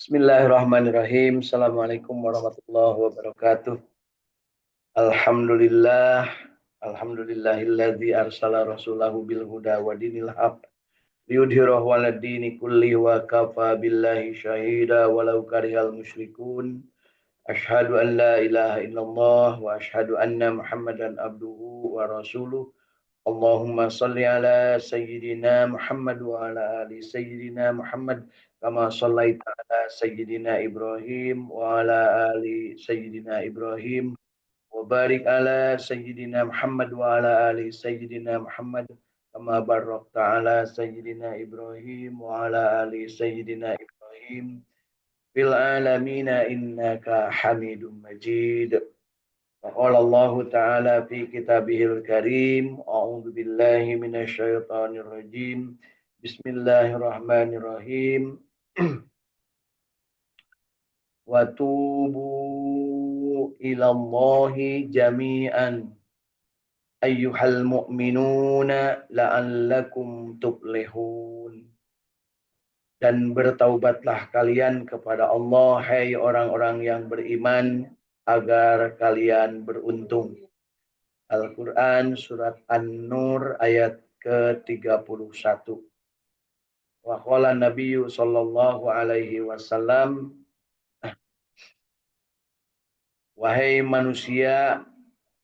Bismillahirrahmanirrahim. Assalamualaikum warahmatullahi wabarakatuh. Alhamdulillah. Alhamdulillahilladzi arsala rasulahu bil huda wa dinil haq liyudhhirahu 'alad dini kulli wa kafa billahi syahida walau karihal musyrikun. Asyhadu an la ilaha illallah wa asyhadu anna Muhammadan abduhu wa rasuluh. Allahumma salli ala Sayyidina Muhammad wa ala ali Sayyidina Muhammad kama sallaita ala Sayyidina Ibrahim wa ala ali Sayyidina Ibrahim wa barik ala Sayyidina Muhammad wa ala ali Sayyidina Muhammad kama barakta ala Sayyidina Ibrahim wa ala ali Sayyidina Ibrahim fil alamina innaka Hamidum Majid. Qala Allah Ta'ala fi kitabihil karim, a'udzu billahi minasyaitonir rajim. Bismillahirrahmanirrahim. Wa tubu ilallahi jami'an ayyuhal mu'minuna la'allakum tuflihun. Dan bertaubatlah kalian kepada Allah, hai orang-orang yang beriman, agar kalian beruntung. Al-Quran Surat An-Nur ayat ke-31. Wa qala Nabiyyu sallallahu alaihi wasallam, wahai manusia,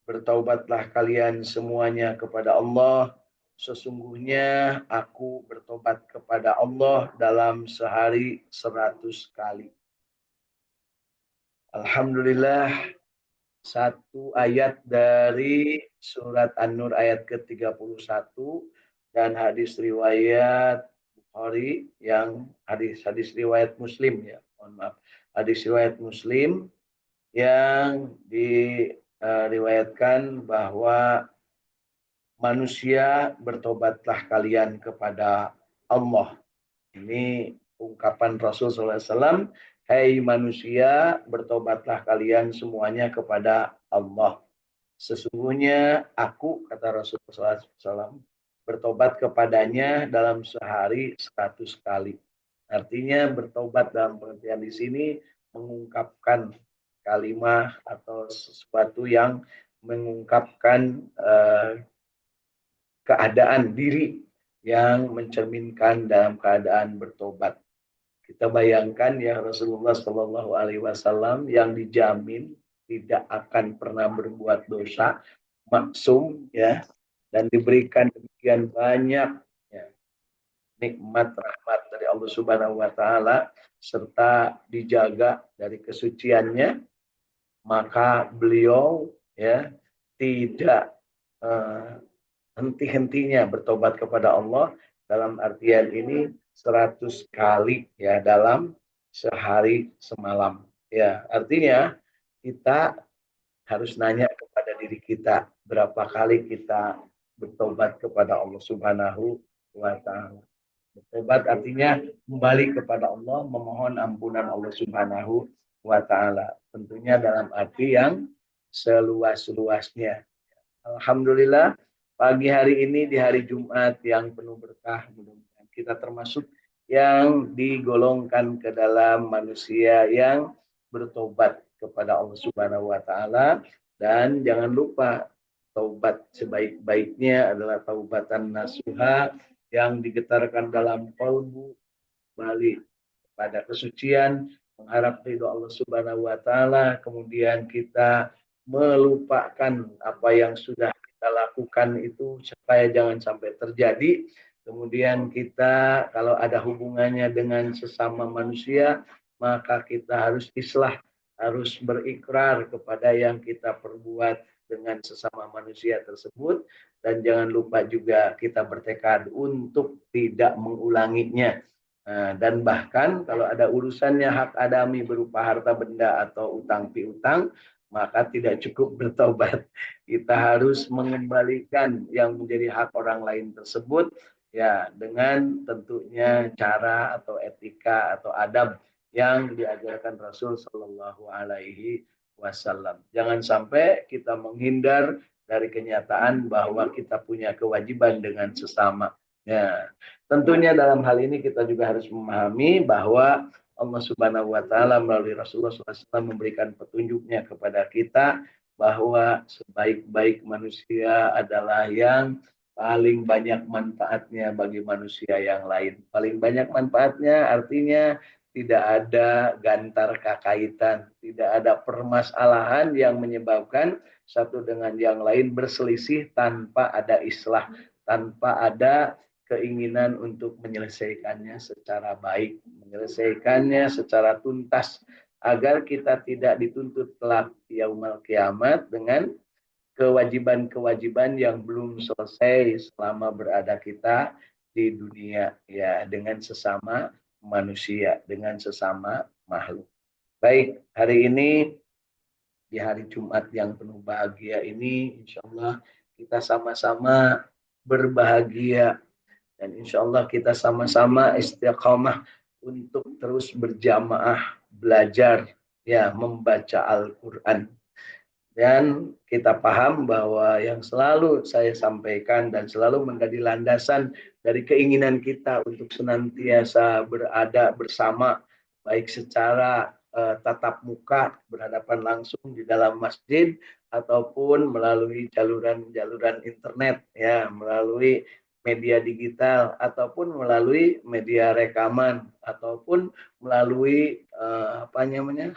bertaubatlah kalian semuanya kepada Allah. Sesungguhnya aku bertobat kepada Allah dalam sehari 100 kali. Alhamdulillah, satu ayat dari surat An-Nur ayat ke-31 dan hadis riwayat Bukhari yang hadis riwayat Muslim ya. Mohon maaf. Hadis riwayat Muslim yang diriwayatkan bahwa manusia bertobatlah kalian kepada Allah. Ini ungkapan Rasul SAW. Hai manusia, bertobatlah kalian semuanya kepada Allah. Sesungguhnya aku, kata Rasulullah SAW, bertobat kepadanya dalam sehari 100 kali. Artinya bertobat dalam pengertian di sini mengungkapkan kalimat atau sesuatu yang mengungkapkan keadaan diri yang mencerminkan dalam keadaan bertobat. Kita bayangkan ya Rasulullah Shallallahu Alaihi Wasallam yang dijamin tidak akan pernah berbuat dosa, maksum ya, dan diberikan demikian banyak ya, nikmat rahmat dari Allah Subhanahu Wa Taala serta dijaga dari kesuciannya, maka beliau ya tidak henti-hentinya bertobat kepada Allah. Dalam artian ini 100 kali ya dalam sehari semalam. Ya, artinya kita harus nanya kepada diri kita berapa kali kita bertobat kepada Allah Subhanahu wa taala. Bertobat artinya kembali kepada Allah, memohon ampunan Allah Subhanahu wa taala. Tentunya dalam arti yang seluas-luasnya. Alhamdulillah, pagi hari ini di hari Jumat yang penuh berkah, mudah-mudahan kita termasuk yang digolongkan ke dalam manusia yang bertobat kepada Allah Subhanahu wa taala. Dan jangan lupa, taubat sebaik-baiknya adalah taubatan nasuha yang digetarkan dalam qalbu, balik pada kesucian, mengharap ridho Allah Subhanahu wa taala, kemudian kita melupakan apa yang sudah kita lakukan itu supaya jangan sampai terjadi. Kemudian kita kalau ada hubungannya dengan sesama manusia, maka kita harus islah, harus berikrar kepada yang kita perbuat dengan sesama manusia tersebut. Dan jangan lupa juga kita bertekad untuk tidak mengulanginya. Dan bahkan kalau ada urusannya hak adami berupa harta benda atau utang piutang, maka tidak cukup bertobat. Kita harus mengembalikan yang menjadi hak orang lain tersebut ya dengan tentunya cara atau etika atau adab yang diajarkan Rasul Shallallahu Alaihi Wasallam. Jangan sampai kita menghindar dari kenyataan bahwa kita punya kewajiban dengan sesama. Ya, tentunya dalam hal ini kita juga harus memahami bahwa Allah Subhanahu wa taala melalui Rasulullah SAW memberikan petunjuknya kepada kita bahwa sebaik-baik manusia adalah yang paling banyak manfaatnya bagi manusia yang lain. Paling banyak manfaatnya artinya tidak ada gantar kakaitan, tidak ada permasalahan yang menyebabkan satu dengan yang lain berselisih tanpa ada islah, tanpa ada keinginan untuk menyelesaikannya secara baik, menyelesaikannya secara tuntas, agar kita tidak dituntut kelak yaumul kiamat dengan kewajiban-kewajiban yang belum selesai selama berada kita di dunia, ya, dengan sesama manusia, dengan sesama makhluk. Baik, hari ini di hari Jumat yang penuh bahagia ini, insya Allah kita sama-sama berbahagia, dan insya Allah kita sama-sama istiqamah untuk terus berjamaah belajar, ya, membaca Al-Quran. Dan kita paham bahwa yang selalu saya sampaikan dan selalu menjadi landasan dari keinginan kita untuk senantiasa berada bersama, baik secara tatap muka berhadapan langsung di dalam masjid ataupun melalui jaluran-jaluran internet, ya, melalui media digital ataupun melalui media rekaman ataupun melalui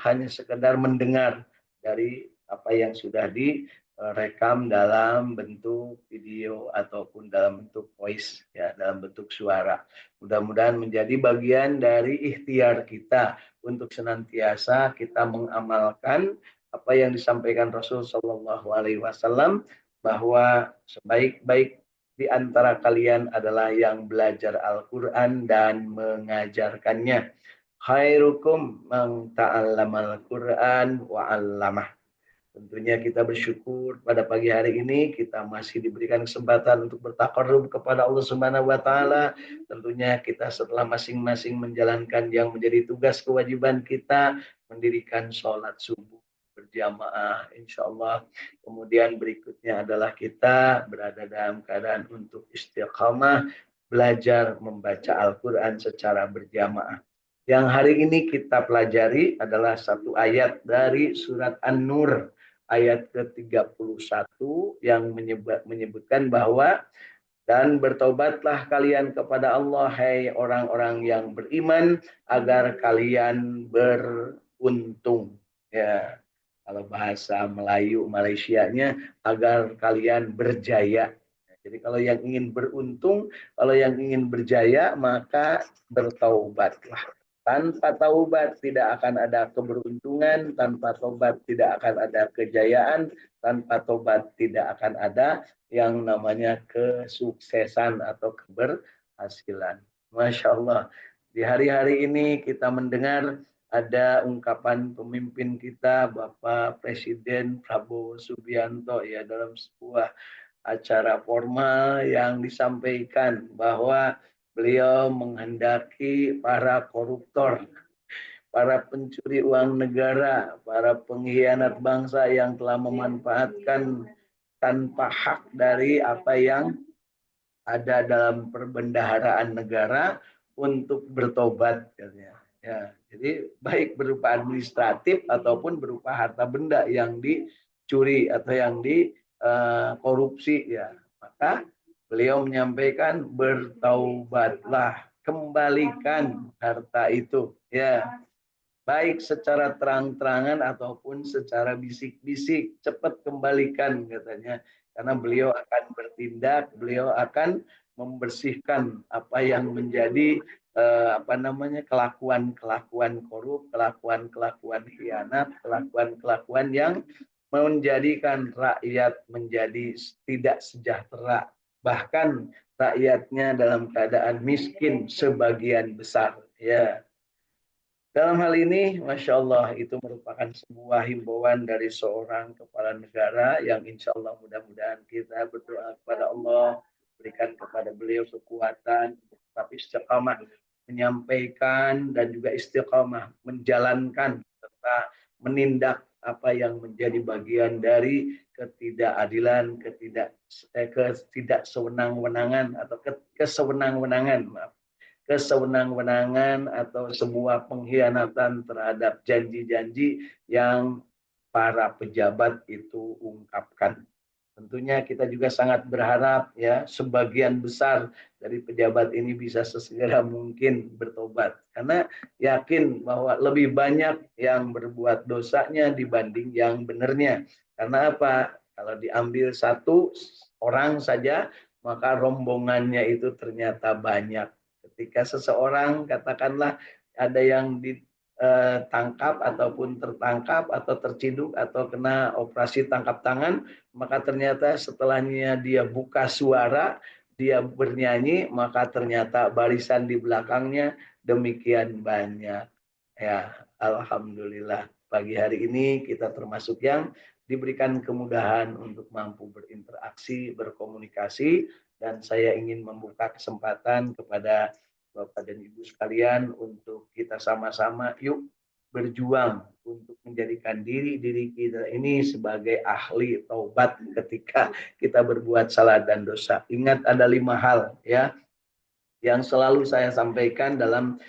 hanya sekedar mendengar dari apa yang sudah direkam dalam bentuk video ataupun dalam bentuk voice, ya, dalam bentuk suara. Mudah-mudahan menjadi bagian dari ikhtiar kita untuk senantiasa kita mengamalkan apa yang disampaikan Rasul Shallallahu Alaihi Wasallam, bahwa sebaik-baik di antara kalian adalah yang belajar Al-Quran dan mengajarkannya. Khairukum man ta'allamal Quran wa 'allamah. Tentunya kita bersyukur pada pagi hari ini kita masih diberikan kesempatan untuk bertakarrub kepada Allah Subhanahu wa taala. Tentunya kita setelah masing-masing menjalankan yang menjadi tugas kewajiban kita, mendirikan sholat subuh berjamaah insyaallah. Kemudian berikutnya adalah kita berada dalam keadaan untuk istiqamah belajar membaca Al-Quran secara berjamaah. Yang hari ini kita pelajari adalah satu ayat dari surat An-Nur ayat ke-31 yang menyebutkan bahwa dan bertobatlah kalian kepada Allah, hai orang-orang yang beriman, agar kalian beruntung. Ya, kalau bahasa Melayu Malaysianya, agar kalian berjaya. Jadi kalau yang ingin beruntung, kalau yang ingin berjaya, maka bertaubatlah. Tanpa taubat tidak akan ada keberuntungan, tanpa taubat tidak akan ada kejayaan, tanpa taubat tidak akan ada yang namanya kesuksesan atau keberhasilan. Masya Allah. Di hari-hari ini kita mendengar ada ungkapan pemimpin kita, Bapak Presiden Prabowo Subianto, ya, dalam sebuah acara formal yang disampaikan bahwa beliau menghendaki para koruptor, para pencuri uang negara, para pengkhianat bangsa yang telah memanfaatkan tanpa hak dari apa yang ada dalam perbendaharaan negara untuk bertobat, katanya. Ya, jadi baik berupa administratif ataupun berupa harta benda yang dicuri atau yang dikorupsi, ya. Maka beliau menyampaikan bertaubatlah, kembalikan harta itu, ya. Baik secara terang-terangan ataupun secara bisik-bisik, cepat kembalikan, katanya. Karena beliau akan bertindak, beliau akan membersihkan apa yang menjadi kelakuan-kelakuan korup, kelakuan-kelakuan khianat, kelakuan-kelakuan yang menjadikan rakyat menjadi tidak sejahtera, bahkan rakyatnya dalam keadaan miskin sebagian besar, ya. Dalam hal ini, Masya Allah, itu merupakan sebuah himbauan dari seorang kepala negara yang insya Allah mudah-mudahan kita berdoa kepada Allah, berikan kepada beliau kekuatan, tapi istiqamah menyampaikan dan juga istiqamah menjalankan serta menindak apa yang menjadi bagian dari ketidakadilan, ketidaksewenang-wenangan atau kesewenang-wenangan, maaf, kesewenang-wenangan atau sebuah pengkhianatan terhadap janji-janji yang para pejabat itu ungkapkan. Tentunya kita juga sangat berharap ya sebagian besar dari pejabat ini bisa sesegera mungkin bertobat. Karena yakin bahwa lebih banyak yang berbuat dosanya dibanding yang benernya. Karena apa? Kalau diambil satu orang saja, maka rombongannya itu ternyata banyak. Ketika seseorang katakanlah ada yang ditangkap ataupun tertangkap atau terciduk atau kena operasi tangkap tangan, maka ternyata setelahnya dia buka suara, dia bernyanyi, maka ternyata barisan di belakangnya demikian banyak. Ya, alhamdulillah pagi hari ini kita termasuk yang diberikan kemudahan untuk mampu berinteraksi, berkomunikasi, dan saya ingin membuka kesempatan kepada Bapak dan Ibu sekalian untuk kita sama-sama yuk berjuang untuk menjadikan diri kita ini sebagai ahli taubat ketika kita berbuat salah dan dosa. Ingat ada 5 hal ya yang selalu saya sampaikan dalam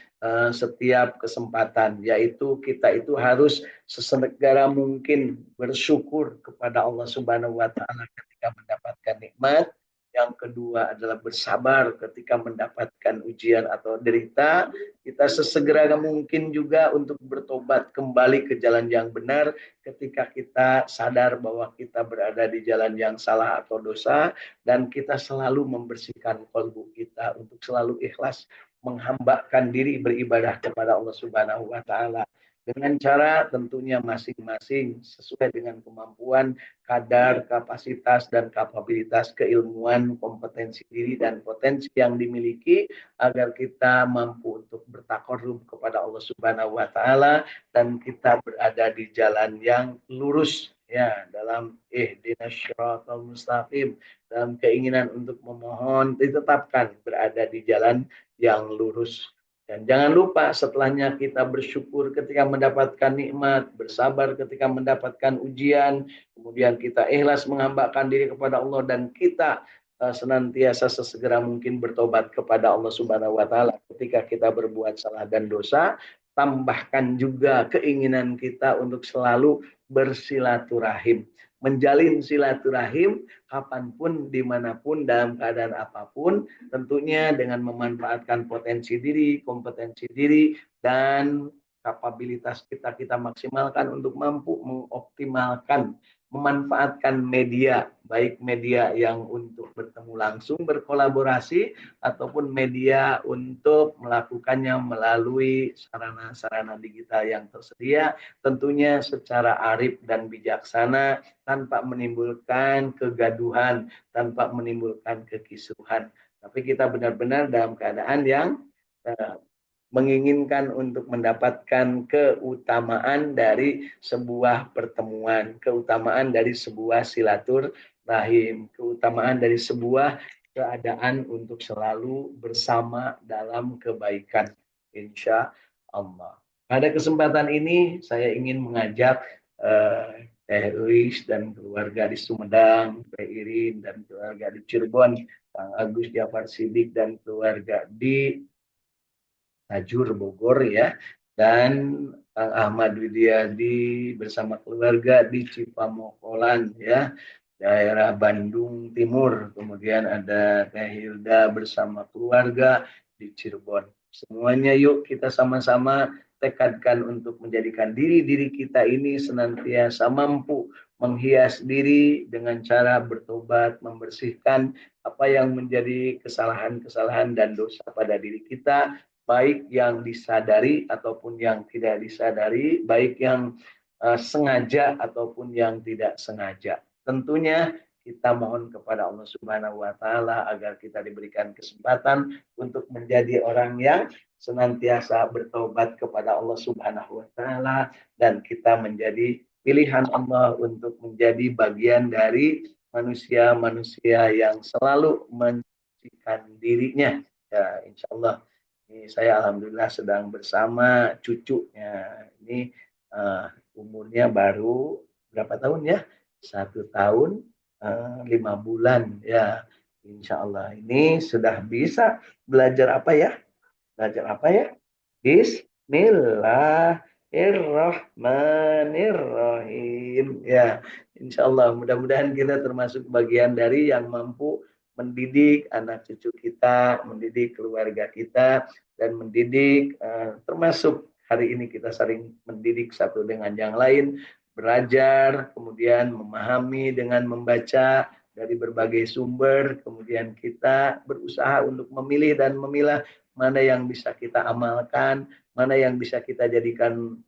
setiap kesempatan, yaitu kita itu harus sesegera mungkin bersyukur kepada Allah Subhanahu wa taala ketika mendapatkan nikmat. Yang kedua adalah bersabar ketika mendapatkan ujian atau derita. Kita sesegera mungkin juga untuk bertobat kembali ke jalan yang benar ketika kita sadar bahwa kita berada di jalan yang salah atau dosa, dan kita selalu membersihkan kalbu kita untuk selalu ikhlas menghambakan diri beribadah kepada Allah Subhanahu wa taala dengan cara tentunya masing-masing sesuai dengan kemampuan, kadar, kapasitas dan kapabilitas keilmuan, kompetensi diri dan potensi yang dimiliki agar kita mampu untuk bertakarrub kepada Allah Subhanahu wa taala dan kita berada di jalan yang lurus ya dalam ihdinas syiratal mustaqim, dalam keinginan untuk memohon ditetapkan berada di jalan yang lurus. Dan jangan lupa setelahnya kita bersyukur ketika mendapatkan nikmat, bersabar ketika mendapatkan ujian, kemudian kita ikhlas menghambakan diri kepada Allah dan kita senantiasa sesegera mungkin bertobat kepada Allah Subhanahu wa taala ketika kita berbuat salah dan dosa. Tambahkan juga keinginan kita untuk selalu bersilaturahim, menjalin silaturahim kapanpun, dimanapun, dalam keadaan apapun, tentunya dengan memanfaatkan potensi diri, kompetensi diri, dan kapabilitas kita maksimalkan untuk mampu mengoptimalkan, memanfaatkan media, baik media yang untuk bertemu langsung, berkolaborasi, ataupun media untuk melakukannya melalui sarana-sarana digital yang tersedia, tentunya secara arif dan bijaksana, tanpa menimbulkan kegaduhan, tanpa menimbulkan kekisruhan. Tapi kita benar-benar dalam keadaan yang menginginkan untuk mendapatkan keutamaan dari sebuah pertemuan, keutamaan dari sebuah silaturahim, keutamaan dari sebuah keadaan untuk selalu bersama dalam kebaikan, insya Allah. Pada kesempatan ini saya ingin mengajak Teh Uis dan keluarga di Sumedang, Teh Irin dan keluarga di Cirebon, Kang Agus Jafar Sidik dan keluarga di Tajur Bogor ya, dan Kang Ahmad Widiadi bersama keluarga di Cipamokolan ya, daerah Bandung Timur. Kemudian ada Teh Hilda bersama keluarga di Cirebon. Semuanya yuk kita sama-sama tekadkan untuk menjadikan diri-diri kita ini senantiasa mampu menghias diri dengan cara bertobat, membersihkan apa yang menjadi kesalahan-kesalahan dan dosa pada diri kita, baik yang disadari ataupun yang tidak disadari, baik yang sengaja ataupun yang tidak sengaja. Tentunya kita mohon kepada Allah Subhanahu wa taala agar kita diberikan kesempatan untuk menjadi orang yang senantiasa bertobat kepada Allah Subhanahu wa taala, dan kita menjadi pilihan Allah untuk menjadi bagian dari manusia-manusia yang selalu mensucikan dirinya. Ya, insya Allah ini saya alhamdulillah sedang bersama cucunya. Ini umurnya baru berapa tahun ya? 1 tahun 5 bulan ya. Insya Allah ini sudah bisa belajar apa ya? Belajar apa ya? Bismillahirrahmanirrahim. Ya, insya Allah mudah-mudahan kita termasuk bagian dari yang mampu mendidik anak cucu kita, mendidik keluarga kita, dan mendidik termasuk hari ini kita saling mendidik satu dengan yang lain, belajar, kemudian memahami dengan membaca dari berbagai sumber, kemudian kita berusaha untuk memilih dan memilah mana yang bisa kita amalkan, mana yang bisa kita jadikan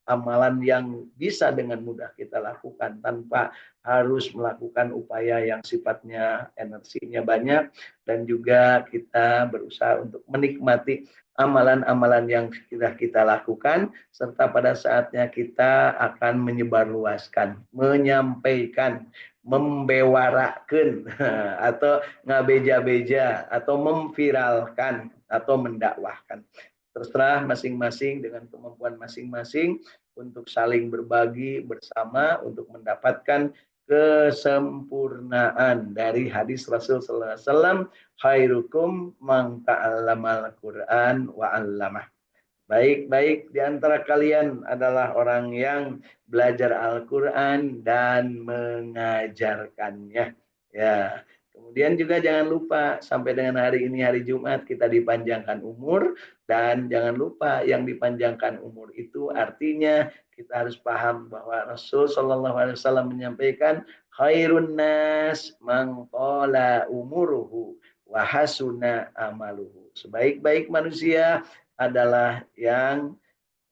amalan yang bisa dengan mudah kita lakukan tanpa harus melakukan upaya yang sifatnya energinya banyak, dan juga kita berusaha untuk menikmati amalan-amalan yang sudah kita lakukan, serta pada saatnya kita akan menyebarluaskan, menyampaikan, membewarakan atau ngabeja-beja atau memviralkan atau mendakwahkan. Terserah masing-masing dengan kemampuan masing-masing untuk saling berbagi bersama untuk mendapatkan kesempurnaan dari hadis Rasul sallallahu alaihi wasallam, khairukum man ta'allamal Qur'an wa 'allamah. Baik-baik di antara kalian adalah orang yang belajar Al-Quran dan mengajarkannya. Ya. Kemudian juga jangan lupa sampai dengan hari ini hari Jumat kita dipanjangkan umur, dan jangan lupa yang dipanjangkan umur itu artinya kita harus paham bahwa Rasul Shallallahu Alaihi Wasallam menyampaikan khairun nas man qala umuruhu wa hasuna amaluhu. Sebaik-baik manusia adalah yang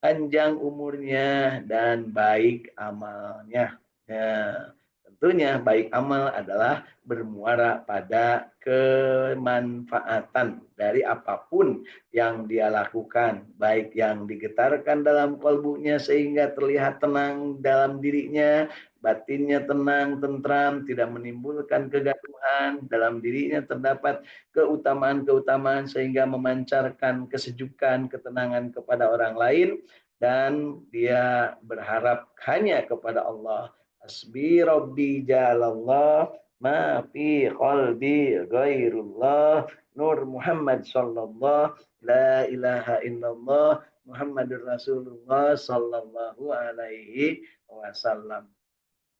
panjang umurnya dan baik amalnya. Ya, tentunya baik amal adalah bermuara pada kemanfaatan dari apapun yang dia lakukan, baik yang digetarkan dalam kalbunya sehingga terlihat tenang dalam dirinya, batinnya tenang, tentram, tidak menimbulkan kegaduhan, dalam dirinya terdapat keutamaan-keutamaan sehingga memancarkan kesejukan, ketenangan kepada orang lain, dan dia berharap hanya kepada Allah. Hasbi Rabbi jalallah ma fi qalbi ghairullah Nur Muhammad sallallahu la ilaha illallah Muhammadur Rasulullah sallallahu alaihi wasallam.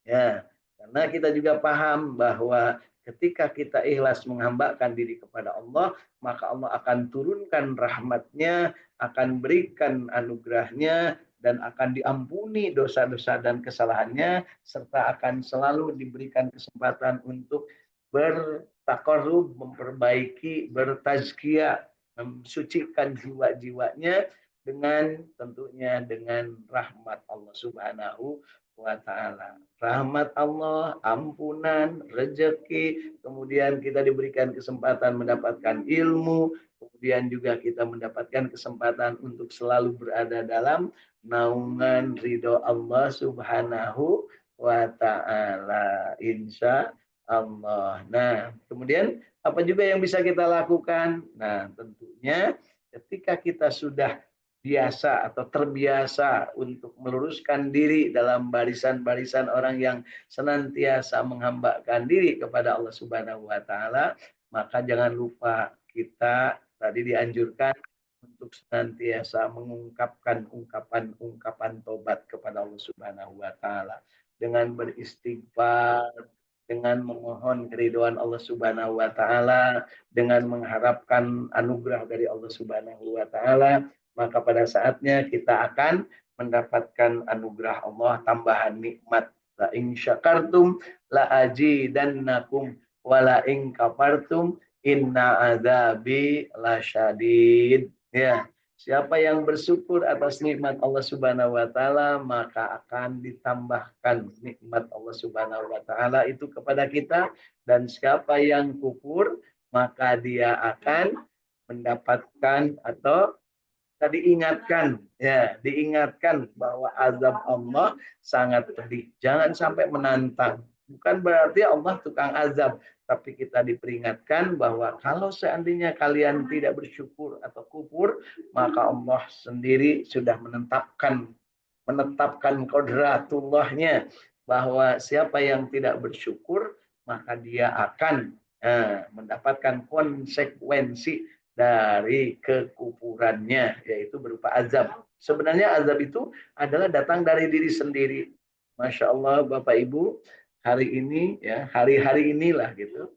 Ya, karena kita juga paham bahwa ketika kita ikhlas menghambakan diri kepada Allah, maka Allah akan turunkan rahmatnya, akan berikan anugerahnya, dan akan diampuni dosa-dosa dan kesalahannya, serta akan selalu diberikan kesempatan untuk bertakarrub, memperbaiki, bertazkiyah, mensucikan jiwa-jiwanya dengan tentunya dengan rahmat Allah Subhanahu wa ta'ala. Rahmat Allah, ampunan, rezeki, kemudian kita diberikan kesempatan mendapatkan ilmu, kemudian juga kita mendapatkan kesempatan untuk selalu berada dalam naungan ridho Allah Subhanahu wa ta'ala. Insya Allah. Nah, kemudian apa juga yang bisa kita lakukan? Nah, tentunya ketika kita sudah biasa atau terbiasa untuk meluruskan diri dalam barisan-barisan orang yang senantiasa menghambakan diri kepada Allah Subhanahu wa taala, maka jangan lupa kita tadi dianjurkan untuk senantiasa mengungkapkan ungkapan-ungkapan tobat kepada Allah Subhanahu wa taala dengan beristighfar, dengan memohon keridhaan Allah Subhanahu wa taala, dengan mengharapkan anugerah dari Allah Subhanahu wa taala, maka pada saatnya kita akan mendapatkan anugerah Allah, tambahan nikmat. La in syakartum la ajidannakum wa la in kafartum inna adzabi lasyadid. Ya, siapa yang bersyukur atas nikmat Allah Subhanahu wa taala, maka akan ditambahkan nikmat Allah Subhanahu wa taala itu kepada kita, dan siapa yang kufur, maka dia akan mendapatkan atau tadi ingatkan, ya, diingatkan bahwa azab Allah sangat pedih. Jangan sampai menantang. Bukan berarti Allah tukang azab, tapi kita diperingatkan bahwa kalau seandainya kalian tidak bersyukur atau kufur, maka Allah sendiri sudah menetapkan kodratullahnya bahwa siapa yang tidak bersyukur maka dia akan mendapatkan konsekuensi dari kekufurannya, yaitu berupa azab. Sebenarnya azab itu adalah datang dari diri sendiri. Masya Allah Bapak Ibu, hari ini ya, hari-hari inilah gitu.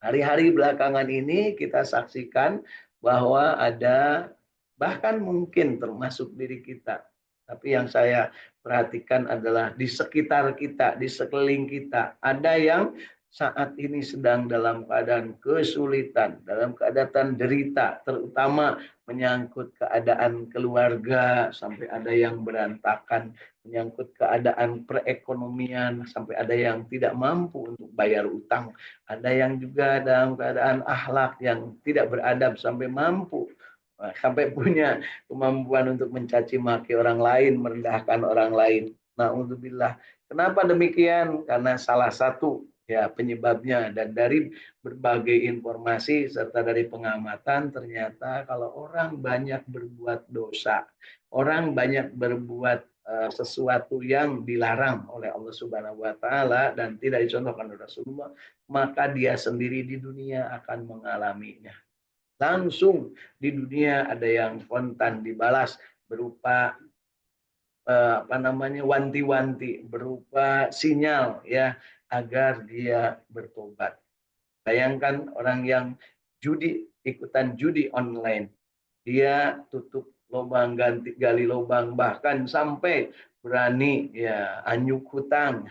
Hari-hari belakangan ini kita saksikan bahwa ada, bahkan mungkin termasuk diri kita. Tapi yang saya perhatikan adalah di sekitar kita, di sekeliling kita. Ada yang saat ini sedang dalam keadaan kesulitan, dalam keadaan derita, terutama menyangkut keadaan keluarga, sampai ada yang berantakan, menyangkut keadaan perekonomian, sampai ada yang tidak mampu untuk bayar utang, ada yang juga dalam keadaan akhlak yang tidak beradab sampai mampu, sampai punya kemampuan untuk mencaci maki orang lain, merendahkan orang lain. Na'udzubillah. Kenapa demikian? Karena salah satu ya penyebabnya, dan dari berbagai informasi serta dari pengamatan ternyata kalau orang banyak berbuat dosa, orang banyak berbuat sesuatu yang dilarang oleh Allah Subhanahu wa taala dan tidak dicontohkan oleh Rasulullah, maka dia sendiri di dunia akan mengalaminya. Langsung di dunia ada yang spontan dibalas berupa wanti-wanti, berupa sinyal ya agar dia bertobat. Bayangkan orang yang ikutan judi online, dia tutup lubang, gali lubang, bahkan sampai berani ya anyuk hutang,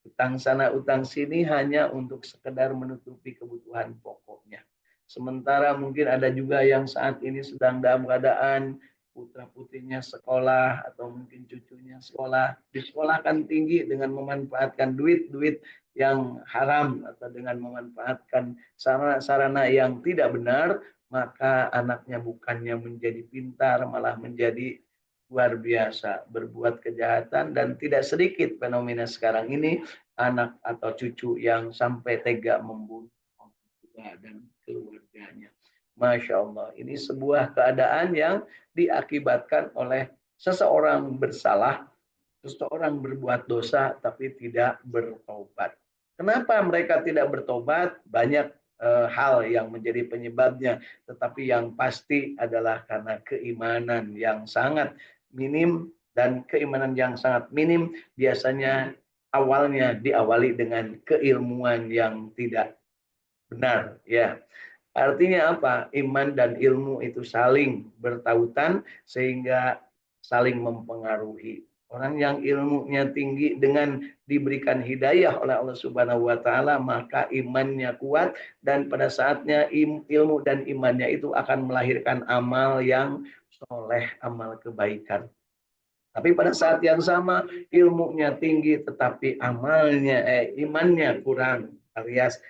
utang sana utang sini hanya untuk sekedar menutupi kebutuhan pokoknya. Sementara mungkin ada juga yang saat ini sedang dalam keadaan putra putrinya sekolah atau mungkin cucunya sekolah, disekolahkan tinggi dengan memanfaatkan duit-duit yang haram atau dengan memanfaatkan sarana-sarana yang tidak benar, maka anaknya bukannya menjadi pintar, malah menjadi luar biasa berbuat kejahatan. Dan tidak sedikit fenomena sekarang ini anak atau cucu yang sampai tega membunuh orang tua dan keluarganya. Masya Allah, ini sebuah keadaan yang diakibatkan oleh seseorang bersalah, seseorang berbuat dosa tapi tidak bertobat. Kenapa mereka tidak bertobat? Banyak hal yang menjadi penyebabnya, tetapi yang pasti adalah karena keimanan yang sangat minim, dan keimanan yang sangat minim biasanya awalnya diawali dengan keilmuan yang tidak benar ya. Artinya apa? Iman dan ilmu itu saling bertautan sehingga saling mempengaruhi. Orang yang ilmunya tinggi dengan diberikan hidayah oleh Allah Subhanahu wa taala, maka imannya kuat, dan pada saatnya ilmu dan imannya itu akan melahirkan amal yang soleh, amal kebaikan. Tapi pada saat yang sama ilmunya tinggi tetapi imannya kurang, alias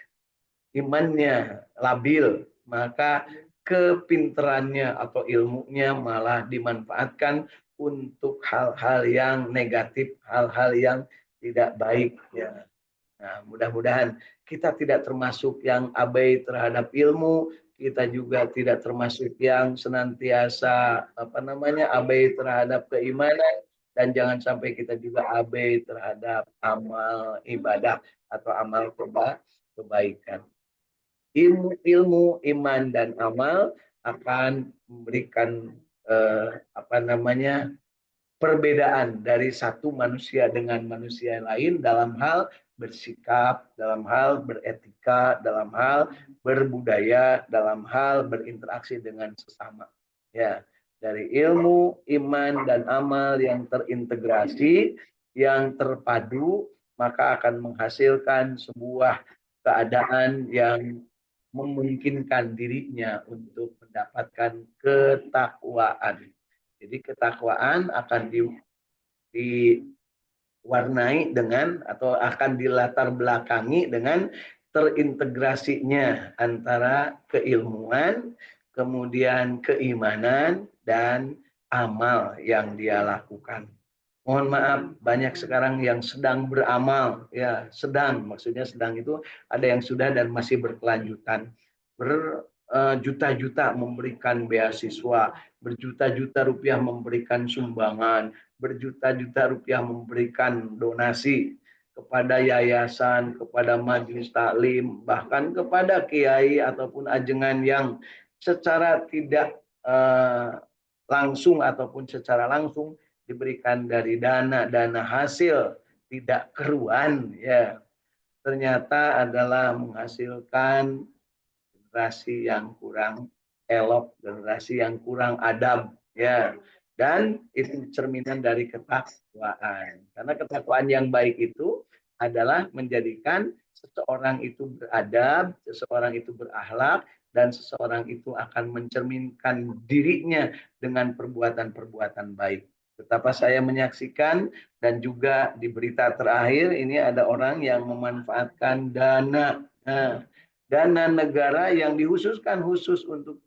imannya labil, maka kepinterannya atau ilmunya malah dimanfaatkan untuk hal-hal yang negatif, hal-hal yang tidak baik ya. Nah, mudah-mudahan kita tidak termasuk yang abai terhadap ilmu, kita juga tidak termasuk yang senantiasa abai terhadap keimanan, dan jangan sampai kita juga abai terhadap amal ibadah atau amal kebaikan. Ilmu, iman dan amal akan memberikan perbedaan dari satu manusia dengan manusia lain dalam hal bersikap, dalam hal beretika, dalam hal berbudaya, dalam hal berinteraksi dengan sesama. Ya, dari ilmu, iman dan amal yang terintegrasi, yang terpadu, maka akan menghasilkan sebuah keadaan yang memungkinkan dirinya untuk mendapatkan ketakwaan. Jadi ketakwaan akan diwarnai dengan atau akan dilatar belakangi dengan terintegrasinya antara keilmuan, kemudian keimanan, dan amal yang dia lakukan. Mohon maaf, banyak sekarang yang sedang beramal, ya sedang, maksudnya sedang itu ada yang sudah dan masih berkelanjutan, berjuta-juta memberikan beasiswa, berjuta-juta rupiah memberikan sumbangan, berjuta-juta rupiah memberikan donasi kepada yayasan, kepada majelis taklim, bahkan kepada kiai ataupun ajengan yang secara tidak langsung ataupun secara langsung diberikan dari dana hasil tidak keruan, ya ternyata adalah menghasilkan generasi yang kurang elok, generasi yang kurang adab, ya. Dan itu cerminan dari ketakwaan. Karena ketakwaan yang baik itu adalah menjadikan seseorang itu beradab, seseorang itu berakhlak, dan seseorang itu akan mencerminkan dirinya dengan perbuatan-perbuatan baik. Betapa saya menyaksikan dan juga di berita terakhir ini ada orang yang memanfaatkan dana negara yang dikhususkan khusus untuk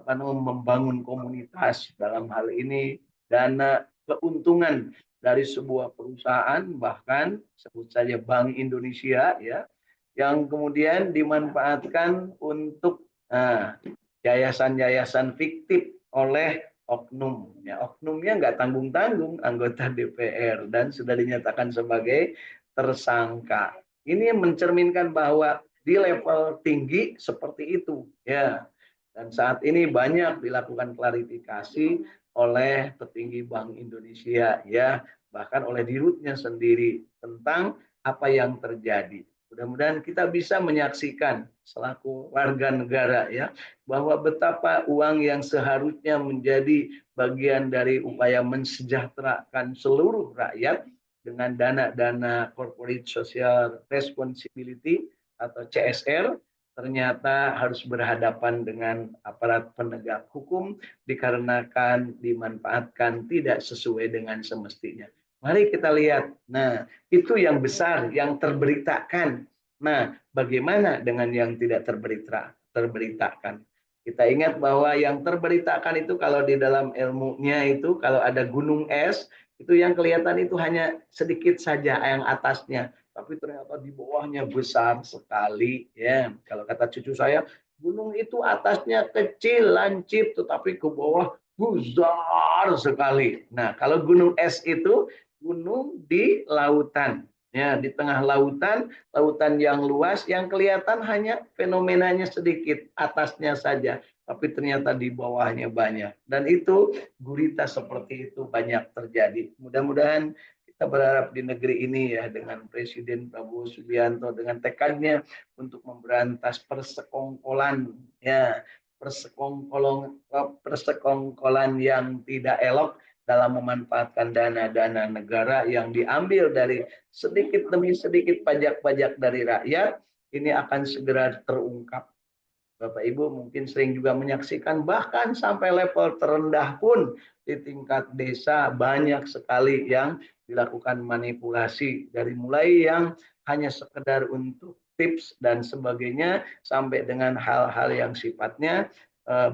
membangun komunitas, dalam hal ini dana keuntungan dari sebuah perusahaan, bahkan sebut saja Bank Indonesia, ya, yang kemudian dimanfaatkan untuk yayasan-yayasan fiktif oleh oknum. Ya, oknumnya nggak tanggung-tanggung, anggota DPR, dan sudah dinyatakan sebagai tersangka. Ini mencerminkan bahwa di level tinggi seperti itu, ya. Dan saat ini banyak dilakukan klarifikasi oleh petinggi Bank Indonesia, ya, bahkan oleh dirutnya sendiri tentang apa yang terjadi. Mudah-mudahan kita bisa menyaksikan selaku warga negara, ya, bahwa betapa uang yang seharusnya menjadi bagian dari upaya mensejahterakan seluruh rakyat dengan dana-dana corporate social responsibility atau CSR ternyata harus berhadapan dengan aparat penegak hukum dikarenakan dimanfaatkan tidak sesuai dengan semestinya. Mari kita lihat. Nah, itu yang besar yang terberitakan. Nah, bagaimana dengan yang tidak terberitakan? Kita ingat bahwa yang terberitakan itu kalau di dalam ilmunya itu kalau ada gunung es, itu yang kelihatan itu hanya sedikit saja yang atasnya, tapi ternyata di bawahnya besar sekali, ya. Kalau kata cucu saya, gunung itu atasnya kecil lancip tetapi ke bawah besar sekali. Nah, kalau gunung es itu gunung di lautan, ya, di tengah lautan, lautan yang luas yang kelihatan hanya fenomenanya sedikit atasnya saja, tapi ternyata di bawahnya banyak. Dan itu gurita seperti itu banyak terjadi. Mudah-mudahan kita berharap di negeri ini, ya, dengan Presiden Prabowo Subianto dengan tekadnya untuk memberantas persekongkolan, ya, persekongkolan yang tidak elok dalam memanfaatkan dana-dana negara yang diambil dari sedikit demi sedikit pajak-pajak dari rakyat, ini akan segera terungkap. Bapak Ibu mungkin sering juga menyaksikan bahkan sampai level terendah pun di tingkat desa banyak sekali yang dilakukan manipulasi, dari mulai yang hanya sekedar untuk tips dan sebagainya sampai dengan hal-hal yang sifatnya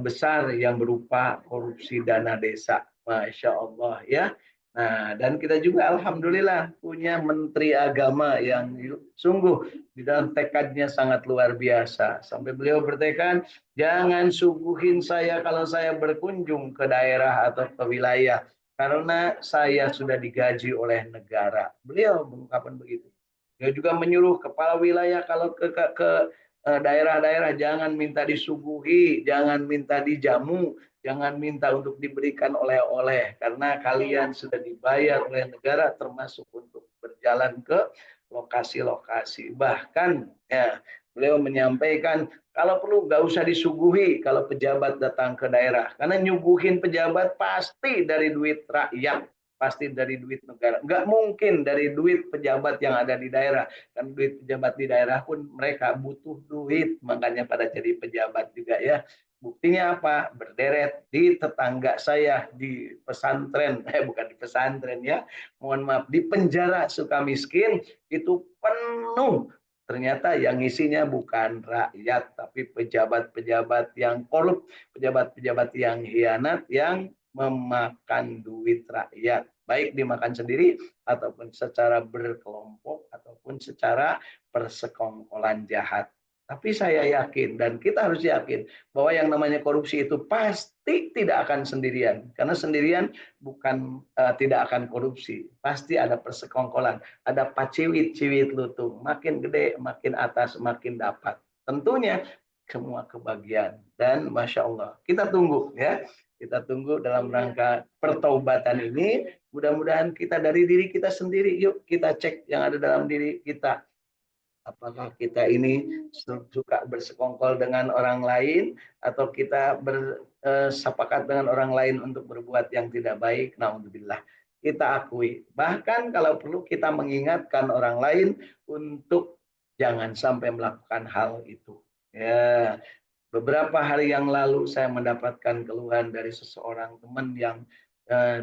besar yang berupa korupsi dana desa. Masya Allah, ya. Nah, dan kita juga alhamdulillah punya Menteri Agama yang sungguh di dalam tekadnya sangat luar biasa. Sampai beliau bertekad, jangan suguhin saya kalau saya berkunjung ke daerah atau ke wilayah, karena saya sudah digaji oleh negara. Beliau mengungkapkan begitu. Dia juga menyuruh kepala wilayah kalau ke daerah-daerah jangan minta disuguhi, jangan minta dijamu, jangan minta untuk diberikan oleh-oleh, karena kalian sudah dibayar oleh negara termasuk untuk berjalan ke lokasi-lokasi. Bahkan, ya, beliau menyampaikan kalau perlu nggak usah disuguhi kalau pejabat datang ke daerah, karena nyuguhin pejabat pasti dari duit rakyat, pasti dari duit negara. Nggak mungkin dari duit pejabat yang ada di daerah. Kan duit pejabat di daerah pun mereka butuh duit, makanya pada jadi pejabat juga, ya. Buktinya apa? Berderet di tetangga saya di pesantren, bukan di pesantren, ya. Mohon maaf, di penjara Sukamiskin itu penuh. Ternyata yang isinya bukan rakyat, tapi pejabat-pejabat yang korup, pejabat-pejabat yang hianat, yang memakan duit rakyat, baik dimakan sendiri ataupun secara berkelompok ataupun secara persekongkolan jahat. Tapi saya yakin dan kita harus yakin bahwa yang namanya korupsi itu pasti tidak akan sendirian, karena sendirian bukan tidak akan korupsi, pasti ada persekongkolan, ada paciwit-ciwit lutung, makin gede makin atas makin dapat. Tentunya semua kebahagiaan. Dan Masya Allah, kita tunggu ya. Kita tunggu dalam rangka pertaubatan ini. Mudah-mudahan kita dari diri kita sendiri, yuk kita cek yang ada dalam diri kita. Apakah kita ini suka bersekongkol dengan orang lain atau kita bersepakat dengan orang lain untuk berbuat yang tidak baik. Naudzubillah. Kita akui. Bahkan kalau perlu kita mengingatkan orang lain untuk jangan sampai melakukan hal itu. Ya, beberapa hari yang lalu saya mendapatkan keluhan dari seseorang teman yang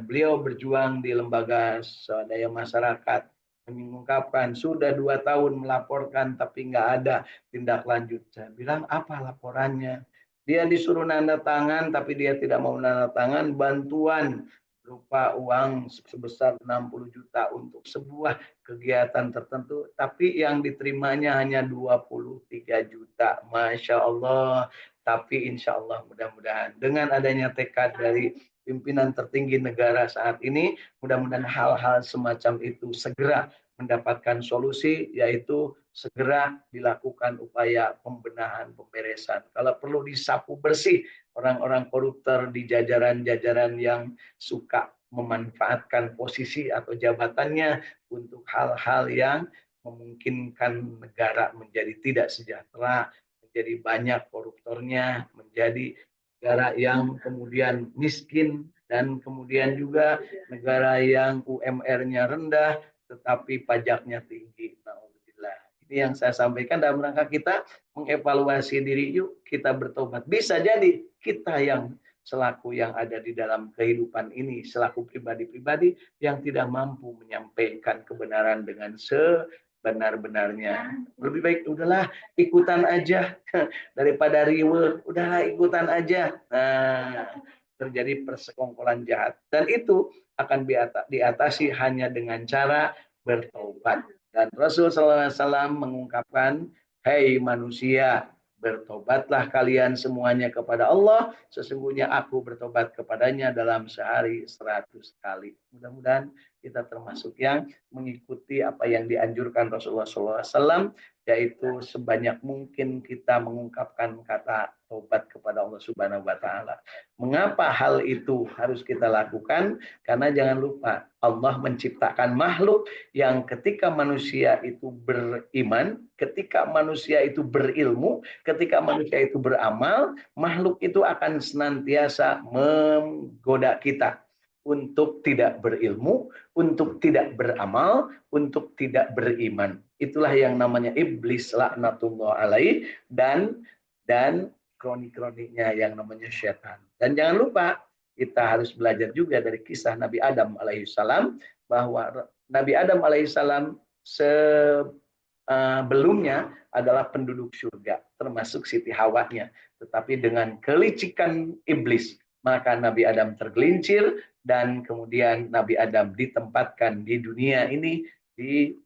beliau berjuang di lembaga swadaya masyarakat, mengungkapkan sudah 2 tahun melaporkan tapi nggak ada tindak lanjut. Saya bilang apa laporannya? Dia disuruh nanda tangan tapi dia tidak mau nanda tangan bantuan berupa uang sebesar 60 juta untuk sebuah kegiatan tertentu, tapi yang diterimanya hanya 23 juta. Masya Allah. Tapi insya Allah mudah-mudahan dengan adanya tekad dari pimpinan tertinggi negara saat ini, mudah-mudahan hal-hal semacam itu segera mendapatkan solusi, yaitu segera dilakukan upaya pembenahan, pemberesan. Kalau perlu disapu bersih orang-orang koruptor di jajaran-jajaran yang suka memanfaatkan posisi atau jabatannya untuk hal-hal yang memungkinkan negara menjadi tidak sejahtera, menjadi banyak koruptornya, menjadi negara yang kemudian miskin, dan kemudian juga negara yang UMR-nya rendah tetapi pajaknya tinggi. Alhamdulillah. Ini yang saya sampaikan dalam rangka kita mengevaluasi diri, yuk kita bertobat. Bisa jadi kita yang selaku yang ada di dalam kehidupan ini, selaku pribadi-pribadi yang tidak mampu menyampaikan kebenaran dengan sebenar-benarnya. Lebih baik udahlah ikutan aja daripada riwe, udahlah ikutan aja. Nah, terjadi persekongkolan jahat. Dan itu akan diatasi hanya dengan cara bertobat. Dan Rasul SAW mengungkapkan, hai manusia, bertobatlah kalian semuanya kepada Allah, sesungguhnya aku bertobat kepadanya dalam sehari 100 kali. Mudah-mudahan kita termasuk yang mengikuti apa yang dianjurkan Rasulullah SAW, yaitu sebanyak mungkin kita mengungkapkan kata taubat kepada Allah Subhanahu wa taala. Mengapa hal itu harus kita lakukan? Karena jangan lupa Allah menciptakan makhluk yang ketika manusia itu beriman, ketika manusia itu berilmu, ketika manusia itu beramal, makhluk itu akan senantiasa menggoda kita untuk tidak berilmu, untuk tidak beramal, untuk tidak beriman. Itulah yang namanya iblis laknatullah alaih dan kronik-kroniknya yang namanya setan. Dan jangan lupa kita harus belajar juga dari kisah Nabi Adam alaihissalam, bahwa Nabi Adam alaihissalam sebelumnya adalah penduduk surga, termasuk Siti Hawanya. Tetapi dengan kelicikan iblis, maka Nabi Adam tergelincir dan kemudian Nabi Adam ditempatkan di dunia ini di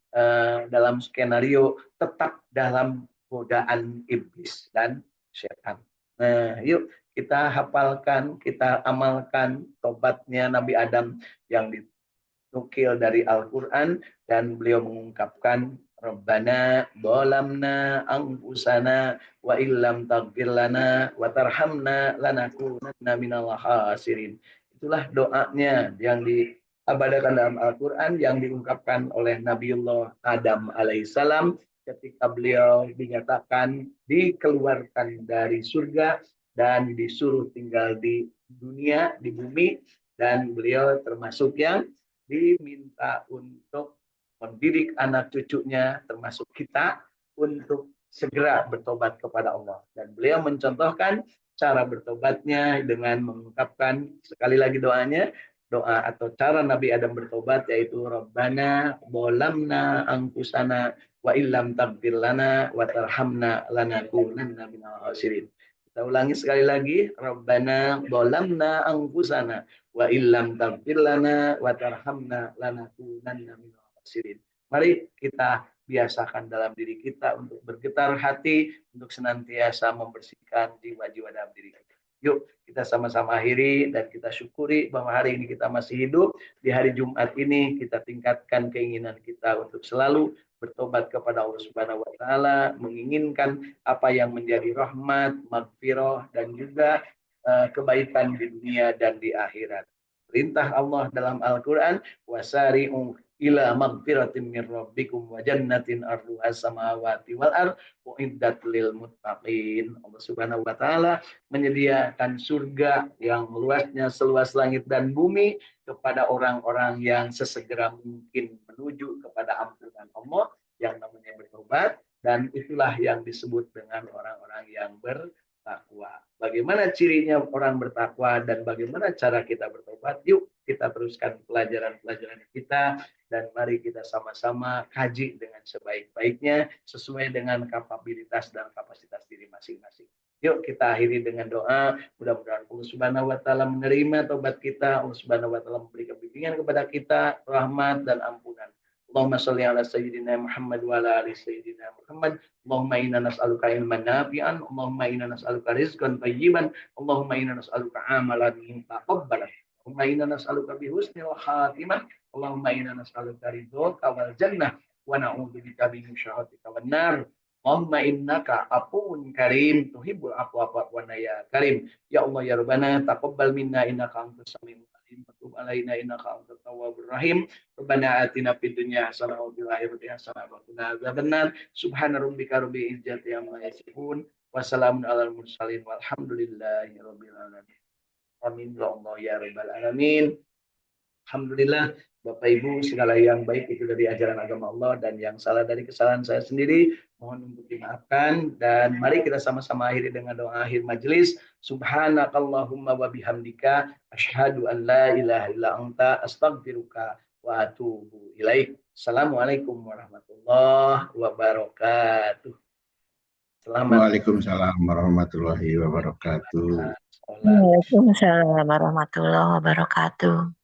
dalam skenario tetap dalam godaan iblis dan setan. Nah, yuk kita hafalkan, kita amalkan tobatnya Nabi Adam yang dinukil dari Al-Quran, dan beliau mengungkapkan Rabbana dolamna anfusana wa illam taghfir lana wa tarhamna lanakunanna minal khasirin. Itulah doanya yang diabadakan dalam Al-Quran, yang diungkapkan oleh Nabiullah Adam alaihissalam ketika beliau dinyatakan dikeluarkan dari surga dan disuruh tinggal di dunia, di bumi, dan beliau termasuk yang diminta untuk mendidik anak cucunya, termasuk kita, untuk segera bertobat kepada Allah. Dan beliau mencontohkan cara bertobatnya dengan mengungkapkan sekali lagi doanya, doa atau cara Nabi Adam bertobat, yaitu Rabbana bolamna angkusana wa illam taghfir lana wa tarhamna lanakunanna minal khasirin. Kita ulangi sekali lagi, Rabbana bolamna angkusana wa illam taghfir lana wa tarhamna lanakunanna minal khasirin. Mari kita biasakan dalam diri kita untuk bergetar hati, untuk senantiasa membersihkan jiwa-jiwa dalam diri kita. Yuk kita sama-sama akhiri dan kita syukuri bahwa hari ini kita masih hidup. Di hari Jumat ini kita tingkatkan keinginan kita untuk selalu bertobat kepada Allah Subhanahu wa taala, menginginkan apa yang menjadi rahmat, magfirah dan juga kebaikan di dunia dan di akhirat. Perintah Allah dalam Al-Qur'an, wasari'u ila magfiratin min rabbikum wa jannatin arduha samawati wal ard uiddat lil muttaqin. Allah Subhanahu wa taala menyediakan surga yang luasnya seluas langit dan bumi kepada orang-orang yang sesegera mungkin menuju kepada ampunan Allah yang namanya bertobat, dan itulah yang disebut dengan orang-orang yang bertakwa. Bagaimana cirinya orang bertakwa dan bagaimana cara kita bertobat? Yuk kita teruskan pelajaran-pelajaran kita dan mari kita sama-sama kaji dengan sebaik-baiknya sesuai dengan kapabilitas dan kapasitas diri masing-masing. Yuk kita akhiri dengan doa. Mudah-mudahan Allah Subhanahu wa taala menerima tobat kita. Allah Subhanahu wa taala memberikan bimbingan kepada kita, rahmat dan ampunan. Allahumma shalli ala sayyidina Muhammad wa ala ali sayyidina Muhammad. Allahumma inna nas'aluka ilman nafi'an, Allahumma inna nas'aluka rizqan thayyiban, Allahumma inna nas'aluka amalan mutaqabbalan. Allahumma inna nas'aluka bi husnil khatimah, Allahumma inna nas'aluka ridhaka wal jannah wa na'udzubika min syarrika wan nar. Allahumma innaka afuwun karim tuhibbul afwa fa'fu anna ya karim. Ya Allah ya Rabbana taqabbal minna innaka antas samiul alim wa tub alaina innaka antat tawwabur rahim. Rabbana atina fid dunya hasanah wa fil akhirati hasanah wa qina adzabannar. Subhana rabbika rabbil izzati amma yasifun wa salamun alal mursalin walhamdulillahi rabbil alamin. Amin ya Allah ya rabbal alamin. Alhamdulillah, Bapak Ibu, segala yang baik itu dari ajaran agama Allah dan yang salah dari kesalahan saya sendiri mohon untuk dimaafkan, dan mari kita sama-sama akhiri dengan doa akhir majelis. Subhanakallahumma wa bihamdika asyhadu an la ilaha illa anta astaghfiruka wa atubu ilaik. Assalamualaikum warahmatullahi wabarakatuh. Selamat. Waalaikumsalam warahmatullahi wabarakatuh. Waalaikumsalam warahmatullahi wabarakatuh.